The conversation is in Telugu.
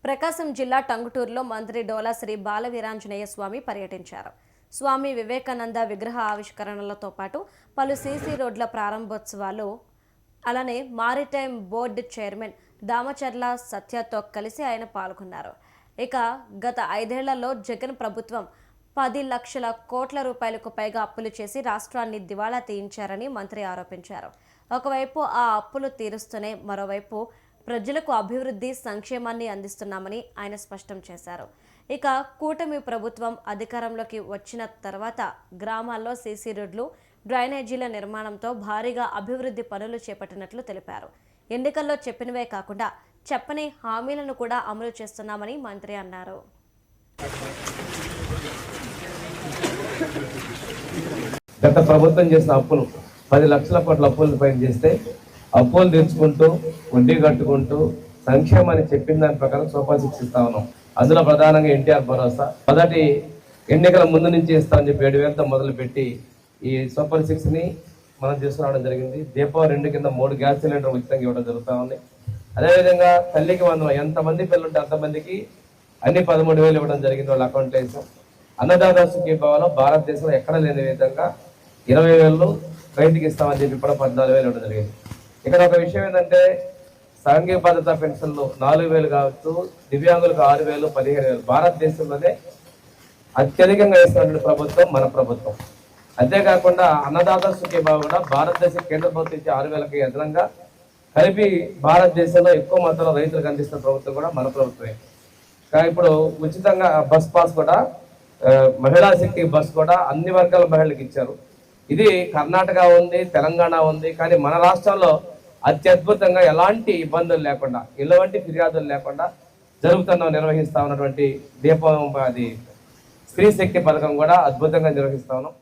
ప్రకాశం జిల్లా టంగుటూరులో మంత్రి డోలా శ్రీ బాలవీరాంజనేయ స్వామి పర్యటించారు. స్వామి వివేకానంద విగ్రహ ఆవిష్కరణలతో పాటు పలు సీసీ రోడ్ల ప్రారంభోత్సవాలు, అలానే మారిటైమ్ బోర్డు చైర్మన్ దామచర్ల సత్యతో కలిసి ఆయన పాల్గొన్నారు. ఇక గత 5 ఏళ్లలో జగన్ ప్రభుత్వం 10 లక్షల కోట్ల రూపాయలకు పైగా అప్పులు చేసి రాష్ట్రాన్ని దివాళా తీయించారని మంత్రి ఆరోపించారు. ఒకవైపు ఆ అప్పులు తీరుస్తూనే మరోవైపు ప్రజలకు అభివృద్ధి సంక్షేమాన్ని అందిస్తున్నామని ఆయన స్పష్టం చేశారు. ఇక కూటమి ప్రభుత్వం అధికారంలోకి వచ్చిన తర్వాత గ్రామాల్లో సీసీ రోడ్లు, డ్రైనేజీల నిర్మాణంతో భారీగా అభివృద్ధి పనులు చేపట్టినట్లు తెలిపారు. ఎన్నికల్లో చెప్పినవే కాకుండా చెప్పని హామీలను కూడా అమలు చేస్తున్నామని మంత్రి అన్నారు. గత ప్రభుత్వం చేసిన అప్పులు 10 లక్షల కోట్ల అప్పులు పైన చేస్తే అప్పులు తెచ్చుకుంటూ వడ్డీ కట్టుకుంటూ సంక్షేమాన్ని చెప్పిన దాని ప్రకారం సూపర్ 6 ఇస్తా ఉన్నాం. అందులో ప్రధానంగా ఎన్టీఆర్ భరోసా మొదటి ఎన్నికల ముందు నుంచి ఇస్తామని చెప్పి 7,000తో మొదలుపెట్టి ఈ సూపర్ 6ని మనం తీసుకురావడం జరిగింది. దీపావళి 2 కింద 3 గ్యాస్ సిలిండర్ ఉచితంగా ఇవ్వడం జరుగుతూ ఉంది. అదేవిధంగా తల్లికి వందనం, ఎంతమంది పిల్లలుంటే అంతమందికి అన్ని 13,000 ఇవ్వడం జరిగింది, వాళ్ళ అకౌంట్లో వేసాం. అన్నదాత సుఖీభావలో భారతదేశంలో ఎక్కడ లేని విధంగా 20,000 రైతుకి ఇస్తామని చెప్పి కూడా 14,000 ఇవ్వడం జరిగింది. ఇక్కడ ఒక విషయం ఏంటంటే సాంఘిక భద్రతా పెన్షన్లు 4,000 కావచ్చు, దివ్యాంగులకు 6,000, 15,000 భారతదేశంలోనే అత్యధికంగా ఇస్తున్నటువంటి ప్రభుత్వం మన ప్రభుత్వం. అంతేకాకుండా అన్నదాత సుఖీభావ కూడా భారతదేశ కేంద్ర ప్రభుత్వం ఇచ్చే 6,000కి అదనంగా కలిపి భారతదేశంలో ఎక్కువ మొత్తంలో రైతులకు అందిస్తున్న ప్రభుత్వం కూడా మన ప్రభుత్వమే. కానీ ఇప్పుడు ఉచితంగా బస్ పాస్ కూడా, మహిళా శక్తి బస్ కూడా అన్ని వర్గాల మహిళలకు ఇచ్చారు. ఇది కర్ణాటక ఉంది, తెలంగాణ ఉంది, కానీ మన రాష్ట్రంలో అత్యద్భుతంగా ఎలాంటి ఇబ్బందులు లేకుండా, ఎలాంటి ఫిర్యాదులు లేకుండా నిర్వహిస్తా ఉన్నటువంటి దీపం, అది స్త్రీ శక్తి పథకం కూడా అద్భుతంగా నిర్వహిస్తా ఉన్నాం.